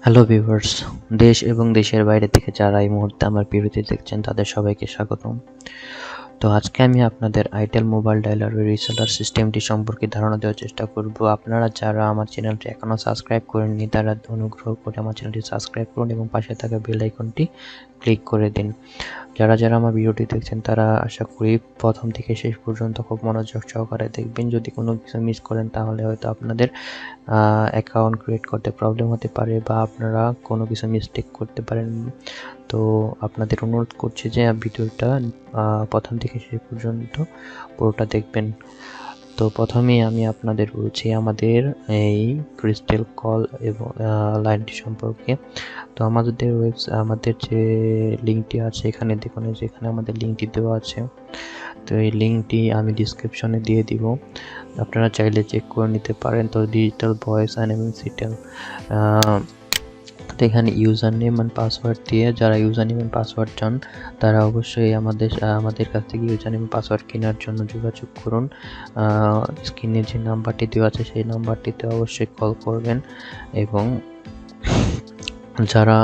Hello viewers, দেশ এবং দেশের বাইরে থেকে যারা এই মুহূর্তে আমার ভিডিওটি দেখছেন তাদের সবাইকে স্বাগতম। তো আজকে আমি আপনাদের আইটেল মোবাইল ডায়ালারের রিসেলার সিস্টেমটি সম্পর্কে ধারণা দেওয়ার চেষ্টা করব। আপনারা যারা আমার চ্যানেলটি এখনও সাবস্ক্রাইব করেননি তারা অনুগ্রহ করে আমার চ্যানেলটি সাবস্ক্রাইব করুন এবং পাশে থাকা বেল আইকনটি ক্লিক করে দিন। যারা আমার ভিডিওটি দেখছেন তারা আশা করি প্রথম থেকে শেষ পর্যন্ত খুব মনোযোগ সহকারে দেখবেন। যদি কোনো কিছু মিস করেন তাহলে হয়তো আপনাদের অ্যাকাউন্ট ক্রিয়েট করতে প্রবলেম হতে পারে বা আপনারা কোনো কিছু মিস্টেক করতে পারেন। তো আপনাদের অনুরোধ করছি যে ভিডিওটা প্রথম থেকে শেষ পর্যন্ত পুরোটা দেখবেন। তো প্রথমেই আমি আপনাদের বলছি আমাদের এই ক্রিস্টাল কল এবং লাইনটি সম্পর্কে। তো আমাদের যে লিঙ্কটি আছে এখানে দেখুন, যেখানে আমাদের লিঙ্কটি দেওয়া আছে। তো এই লিঙ্কটি আমি ডিসক্রিপশনে দিয়ে দিব, আপনারা চাইলে চেক করে নিতে পারেন। তো ডিজিটাল ভয়েস এমএমসিটেল, তো এখানে ইউজার নেম অ্যান্ড পাসওয়ার্ড দিয়ে যারা ইউজার নেম অ্যান্ড পাসওয়ার্ড চান তারা অবশ্যই আমাদের কাছ থেকে ইউজার নেম পাসওয়ার্ড কেনার জন্য যোগাযোগ করুন। স্ক্রিনে যে নাম্বারটি দেওয়া আছে সেই নাম্বারটিতে অবশ্যই কল করবেন। এবং যারা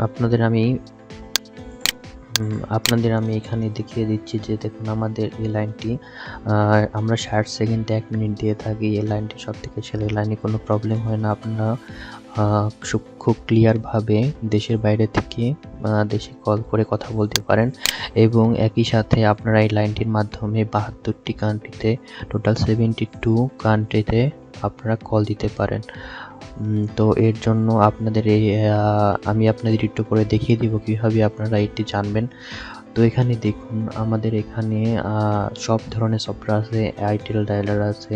আপনাদের আমি এখানে দেখিয়ে দিচ্ছি যে দেখুন আমাদের এই লাইনটি আমরা 60 সেকেন্ড 1 মিনিট দিয়ে থাকি। এই লাইনটি সব থেকে সেরা, এই লাইনে কোনো প্রবলেম হয় না। আপনারা খুব ক্লিয়ারভাবে দেশের বাইরে থেকে দেশে কল করে কথা বলতে পারেন এবং একই সাথে আপনারা এই লাইনটির মাধ্যমে 72টি কান্ট্রিতে, টোটাল 72 কান্ট্রিতে আপনারা কল দিতে পারেন। তো এর জন্য আমি আপনাদের একটু পরে দেখিয়ে দিব কীভাবে আপনারা এটি জানবেন। তো এখানে দেখুন আমাদের এখানে সব ধরনের সফটওয়্যার আছে, আইটেল ডায়ালার আছে,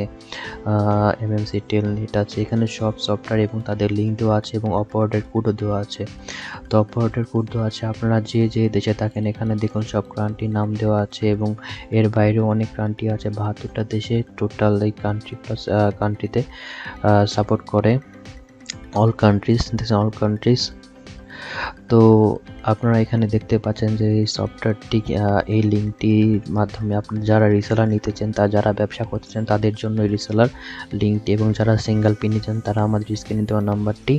এমএমসিটেল নেট আছে, এখানে সব সফটওয়্যার এবং তাদের লিঙ্ক দেওয়া আছে এবং অপারেটর কোডও দেওয়া আছে। তো অপারেটর কোড দেওয়া আছে, আপনারা যে দেশে থাকেন এখানে দেখুন সব কান্ট্রির নাম দেওয়া আছে এবং এর বাইরেও অনেক কান্ট্রি আছে, 72টা দেশে টোটাল এই কান্ট্রিতে সাপোর্ট করে। All countries. তো আপনারা এখানে দেখতে পাচ্ছেন যে এই সফটওয়্যারটি, এই লিঙ্কটির মাধ্যমে আপনারা যারা রিসেলার নিতে চান, যারা ব্যবসা করতে চান তাদের জন্য রিসেলার লিঙ্কটি, এবং যারা সিঙ্গেল পিন নিতে চান তারা আমাদের স্ক্রিনে দেওয়া নাম্বারটি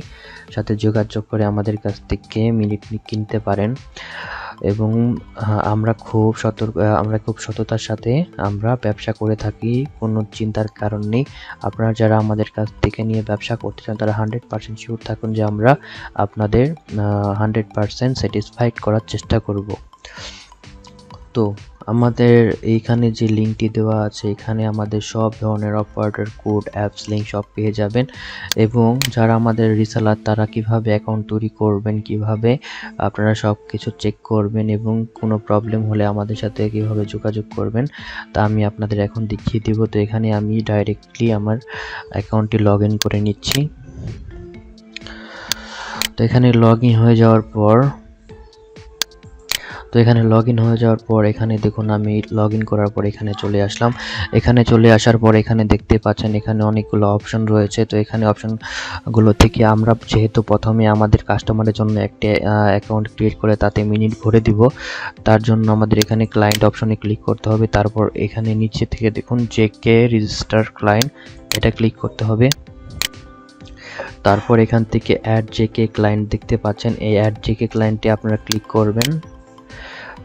সাথে যোগাযোগ করে আমাদের কাছ থেকে মিনিট কিনতে পারেন। এবং আমরা খুব সততার সাথে আমরা ব্যবসা করে থাকি, কোনো চিন্তার কারণ নেই। আপনারা যারা আমাদের কাছ থেকে নিয়ে ব্যবসা করতে চান তারা 100% শিওর থাকুন যে আমরা আপনাদের 100% স্যাটিসফাইড করার চেষ্টা করব। তো আমাদের এইখানে যে লিঙ্কটি দেওয়া আছে এখানে আমাদের সব ধরনের অপারেটর কোড, অ্যাপস লিঙ্ক সব পেয়ে যাবেন। এবং যারা আমাদের রিসেলার তারা কিভাবে অ্যাকাউন্ট তৈরি করবেন, কিভাবে আপনারা সব কিছু চেক করবেন এবং কোনো প্রবলেম হলে আমাদের সাথে কিভাবে যোগাযোগ করবেন তা আমি আপনাদের এখন দেখিয়ে দেব। তো এখানে আমি ডাইরেক্টলি আমার অ্যাকাউন্টটি লগ ইন করে নিচ্ছি। তো এখানে লগ ইন হয়ে যাওয়ার পর এখানে দেখুন আমি লগ ইন করার পর এখানে চলে আসলাম। এখানে চলে আসার পর এখানে দেখতে পাচ্ছেন এখানে অনেকগুলো অপশন রয়েছে। তো এখানে অপশনগুলো থেকে আমরা যেহেতু প্রথমে আমাদের কাস্টমারের জন্য একটা অ্যাকাউন্ট ক্রিয়েট করে তাতে মিনিট ভরে দিব, তার জন্য আমাদের এখানে ক্লায়েন্ট অপশনে ক্লিক করতে হবে। তারপর এখানে নিচে থেকে দেখুন জেকে রেজিস্টার ক্লায়েন্ট, এটা ক্লিক করতে হবে। তারপর এখান থেকে অ্যাড জেকে ক্লায়েন্ট দেখতে পাচ্ছেন, এই অ্যাড জেকে ক্লায়েন্টে আপনারা ক্লিক করবেন।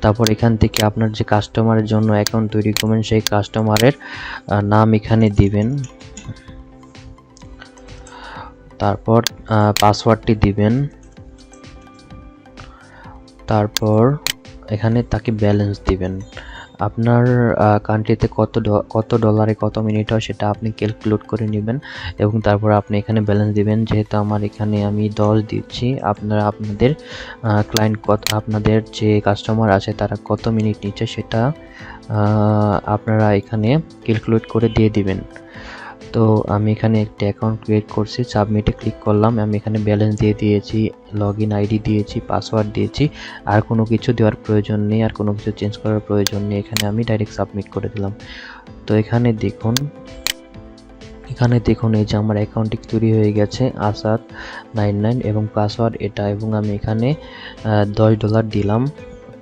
তারপর এখান থেকে আপনার যে কাস্টমারের জন্য অ্যাকাউন্ট তৈরি করবেন সেই কাস্টমারের নাম এখানে দিবেন, তারপর পাসওয়ার্ডটি দিবেন, তারপর এখানে তাকে ব্যালেন্স দিবেন। আপনার কান্ট্রিতে কত ডলারে কত মিনিট হয় সেটা আপনি ক্যালকুলেট করে নেবেন এবং তারপর আপনি এখানে ব্যালেন্স দিবেন। যেহেতু আমার এখানে আমি 10 দিচ্ছি, আপনারা আপনাদের ক্লায়েন্ট আপনাদের যে কাস্টমার আছে তারা কত মিনিট নিচ্ছে সেটা আপনারা এখানে ক্যালকুলেট করে দিয়ে দিবেন। তো আমি এখানে একটা অ্যাকাউন্ট ক্রিয়েট করছি, সাবমিটে ক্লিক করলাম। আমি এখানে ব্যালেন্স দিয়ে দিয়েছি, লগইন আইডি দিয়েছি, পাসওয়ার্ড দিয়েছি। আর কোনো কিছু দেওয়ার প্রয়োজন নেই, আর কোনো কিছু চেঞ্জ করার প্রয়োজন নেই। এখানে আমি ডাইরেক্ট সাবমিট করে দিলাম। তো এখানে দেখুন এই যে আমার অ্যাকাউন্টটি তৈরি হয়ে গেছে, আসাদ 99 এবং পাসওয়ার্ড এটা, এবং আমি এখানে $10 দিলাম।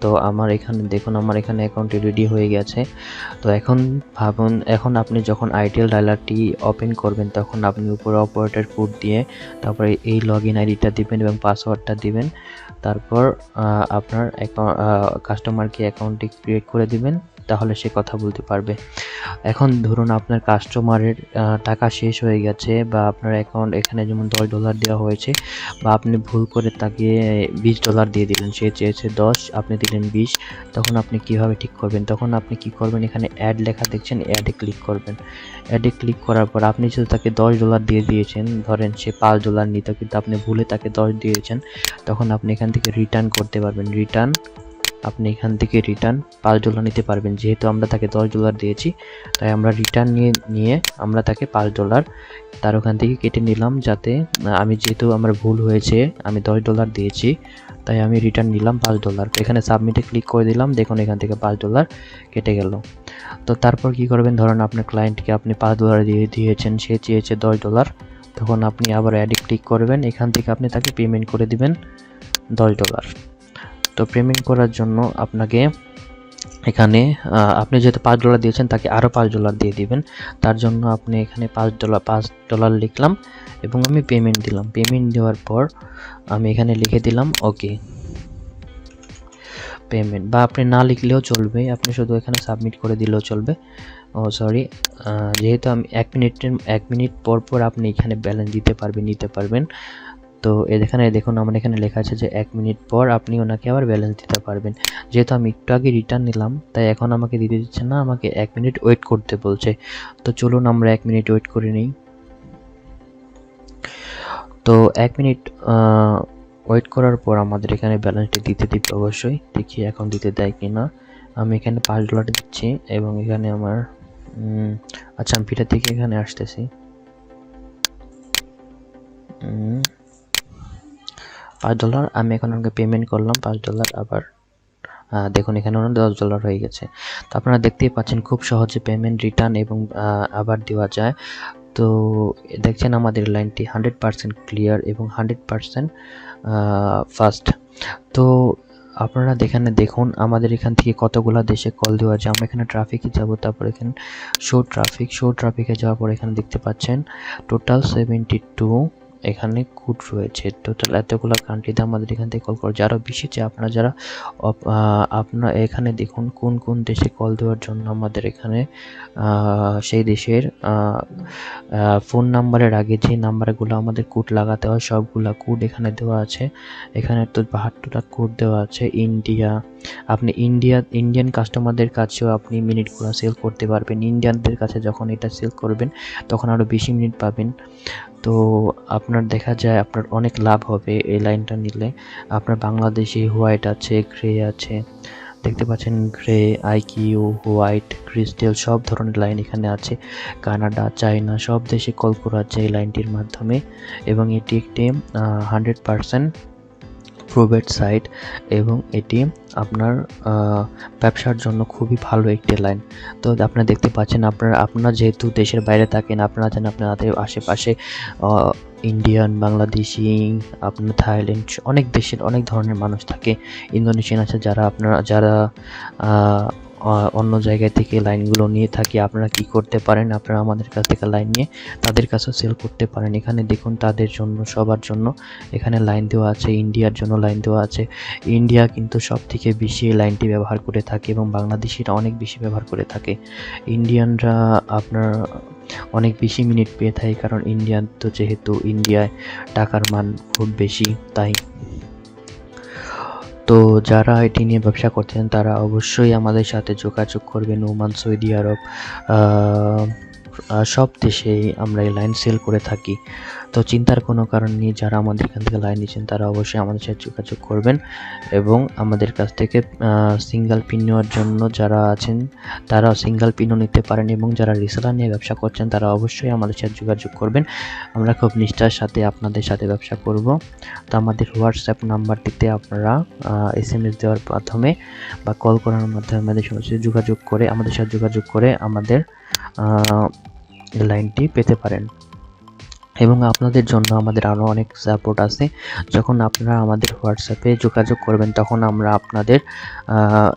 তো আমার এখানে দেখুন আমার এখানে অ্যাকাউন্টটি রেডি হয়ে গেছে। তো এখন ভাবুন, এখন আপনি যখন আইডিয়াল ডায়ালারটি ওপেন করবেন তখন আপনি উপরে অপারেটর কোড দিয়ে তারপরে এই লগইন আইডিটা দিবেন এবং পাসওয়ার্ডটা দিবেন। তারপর আপনার কাস্টমারকে অ্যাকাউন্টটি ক্রিয়েট করে দিবেন, তাহলে সে কথা বলতে পারবে। এখন ধরুন আপনার কাস্টমারের টাকা শেষ হয়ে গেছে বা আপনার অ্যাকাউন্ট এখানে যেমন $10 দেওয়া হয়েছে, বা আপনি ভুল করে তাকে $20 দিয়ে দিলেন, সে চেয়েছে 10, আপনি দিলেন 20, তখন আপনি কিভাবে ঠিক করবেন? তখন আপনি কি করবেন, এখানে অ্যাড লেখা দেখছেন, অ্যাডে ক্লিক করবেন। অ্যাডে ক্লিক করার পর আপনি যদি তাকে $10 দিয়ে দিয়েছেন, ধরেন সে $5 নিত কিন্তু আপনি ভুলে তাকে 10 দিয়েছেন, তখন আপনি এখান থেকে রিটার্ন করতে পারবেন। আপনি এখান থেকে রিটার্ন $5 নিতে পারবেন। যেহেতু আমরা তাকে $10 দিয়েছি, তাই আমরা রিটার্ন নিয়ে আমরা তাকে $5 তার ওখান থেকে কেটে নিলাম, যাতে আমি যেহেতু আমার ভুল হয়েছে, আমি $10 দিয়েছি, তাই আমি রিটার্ন নিলাম $5। এখানে সাবমিটে ক্লিক করে দিলাম, দেখুন এখান থেকে $5 কেটে গেল। তো তারপর কি করবেন, ধরুন আপনার ক্লায়েন্টকে আপনি $5 দিয়ে দিয়েছেন, সে চেয়েছে $10, তখন আপনি আবার অ্যাডে ক্লিক করবেন, এখান থেকে আপনি তাকে পেমেন্ট করে দিবেন $10। তো পেমেন্ট করার জন্য আপনাকে এখানে আপনি যেহেতু $5 দিয়েছেন, তাকে আরও $5 দিয়ে দিবেন। তার জন্য আপনি এখানে $5 লিখলাম এবং আমি পেমেন্ট দিলাম। পেমেন্ট দেওয়ার পর আমি এখানে লিখে দিলাম ওকে পেমেন্ট, বা আপনি না লিখলেও চলবে, আপনি শুধু এখানে সাবমিট করে দিলেও চলবে। যেহেতু আমি 1 মিনিট পর আপনি এখানে ব্যালেন্স নিতে পারবেন। তো এখানে দেখুন আমার এখানে লেখা আছে যে 1 মিনিট পর আপনি ওনাকে আবার ব্যালেন্স দিতে পারবেন। যেহেতু আমি একটু আগে রিটার্ন নিলাম, তাই এখন আমাকে দিতে দিচ্ছে না, আমাকে 1 মিনিট ওয়েট করতে বলছে। তো চলুন আমরা 1 মিনিট ওয়েট করে নিই। তো 1 মিনিট ওয়েট করার পর আমাদের এখানে ব্যালেন্সটি দিতে দিবে অবশ্যই। দেখি এখন দিতে দেয় কিনা। আমি এখানে $5 দিচ্ছি এবং এখানে আমার আচ্ছা আমি পিঠা থেকে এখানে আসতেছি। $5 আমি এখন আমাকে পেমেন্ট করলাম $5। আবার দেখুন এখানে ওনার $10 হয়ে গেছে। তো আপনারা দেখতেই পাচ্ছেন খুব সহজে পেমেন্ট রিটার্ন এবং আবার দেওয়া যায়। তো দেখছেন আমাদের লাইনটি 100% ক্লিয়ার এবং 100% ফাস্ট। তো আপনারা এখানে দেখুন আমাদের এখান থেকে কতগুলো দেশে কল দেওয়া যায়। আমরা এখানে ট্রাফিকে যাব, তারপর এখানে শো ট্রাফিকে যাওয়ার পর এখানে দেখতে পাচ্ছেন টোটাল 72 এখানে কোড রয়েছে। টোটাল এতগুলো কান্ট্রিতে আমাদের এখান থেকে কল করা যায়। আরও বেশি যে আপনারা এখানে দেখুন কোন কোন দেশে কল দেওয়ার জন্য আমাদের এখানে সেই দেশের ফোন নাম্বারের আগে যে নাম্বারগুলো আমাদের কোড লাগাতে হয় সবগুলা কোড এখানে দেওয়া আছে। এখানে তো 72টা কোড দেওয়া আছে। আপনি ইন্ডিয়ান কাস্টমারদের কাছেও আপনি মিনিটগুলো সেল করতে পারবেন। ইন্ডিয়ানদের কাছে যখন এটা সেল করবেন তখন আরও বেশি মিনিট পাবেন। তো আপনার দেখা যায় আপনার অনেক লাভ হবে এই লাইনটা নিলে। আপনার বাংলাদেশি হোয়াইট আছে, গ্রে আছে, দেখতে পাচ্ছেন গ্রে, আইকিউ, হোয়াইট, ক্রিস্টাল সব ধরনের লাইন এখানে আছে। কানাডা, চায়না সব দেশে কল করা যায় এই লাইনটির মাধ্যমে এবং এটি একটি 100% প্রোভেড সাইট এবং এটি আপনার ব্যবসার জন্য খুবই ভালো একটি লাইন। তো আপনারা দেখতে পাচ্ছেন আপনারা যেহেতু দেশের বাইরে থাকেন, আপনারা জানেন আপনাদের আশেপাশে ইন্ডিয়ান, বাংলাদেশি, আপনার থাইল্যান্ড অনেক দেশের অনেক ধরনের মানুষ থাকে। ইন্দোনেশিয়ান আছে যারা অন্য জায়গা থেকে লাইনগুলো নিয়ে থাকে। আপনারা কি করতে পারেন, আপনারা আমাদের কাছ থেকে লাইন নিয়ে তাদের কাছেও সেল করতে পারেন। এখানে দেখুন তাদের জন্য সবার জন্য এখানে লাইন দেওয়া আছে। ইন্ডিয়ার জন্য লাইন দেওয়া আছে। ইন্ডিয়া কিন্তু সব থেকে বেশি এই লাইনটি ব্যবহার করে থাকে এবং বাংলাদেশিরা অনেক বেশি ব্যবহার করে থাকে। ইন্ডিয়ানরা আপনার অনেক বেশি মিনিট পেয়ে থাকে, কারণ ইন্ডিয়ান তো যেহেতু ইন্ডিয়ায় টাকার মান খুব বেশি তাই। তো যারা এটি নিয়ে ব্যবসা করছেন তারা অবশ্যই আমাদের সাথে যোগাযোগ করবেন। ওমান, সৌদি আরব সব দেশেই আমরা এই লাইন সেল করে থাকি। তো চিন্তার কোনো কারণ নেই, যারা আমাদের এখান থেকে লাইন নিচ্ছেন তারা অবশ্যই আমাদের সাথে যোগাযোগ করবেন এবং আমাদের কাছ থেকে সিঙ্গেল পিন নেওয়ার জন্য যারা আছেন তারা সিঙ্গেল পিনও নিতে পারেন এবং যারা রিসেলার নিয়ে ব্যবসা করছেন তারা অবশ্যই আমাদের সাথে যোগাযোগ করবেন। আমরা খুব নিষ্ঠার সাথে আপনাদের সাথে ব্যবসা করব। তো আমাদের হোয়াটসঅ্যাপ নাম্বারটিতে আপনারা SMS দেওয়ার মাধ্যমে বা কল করার মাধ্যমে আমাদের সাথে যোগাযোগ করে আমাদের লাইনটি পেতে পারেন। এবং আপনাদের জন্য আমাদের আরও অনেক সাপোর্ট আছে। যখন আপনারা আমাদের হোয়াটসঅ্যাপে যোগাযোগ করবেন তখন আমরা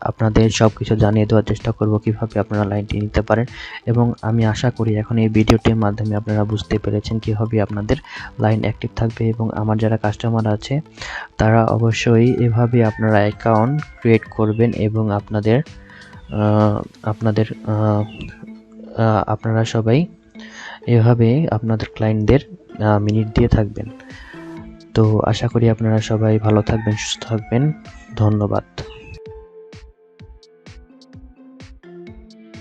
আপনাদের সব কিছু জানিয়ে দেওয়ার চেষ্টা করব কীভাবে আপনারা লাইনটি নিতে পারেন। এবং আমি আশা করি এখন এই ভিডিওটির মাধ্যমে আপনারা বুঝতে পেরেছেন কীভাবে আপনাদের লাইন অ্যাক্টিভ থাকবে। এবং আমার যারা কাস্টমার আছে তারা অবশ্যই এভাবে আপনারা অ্যাকাউন্ট ক্রিয়েট করবেন এবং আপনারা সবাই এভাবে আপনাদের ক্লায়েন্টদের মিনিট দিয়ে থাকবেন। তো আশা করি আপনারা সবাই ভালো থাকবেন, সুস্থ থাকবেন। ধন্যবাদ।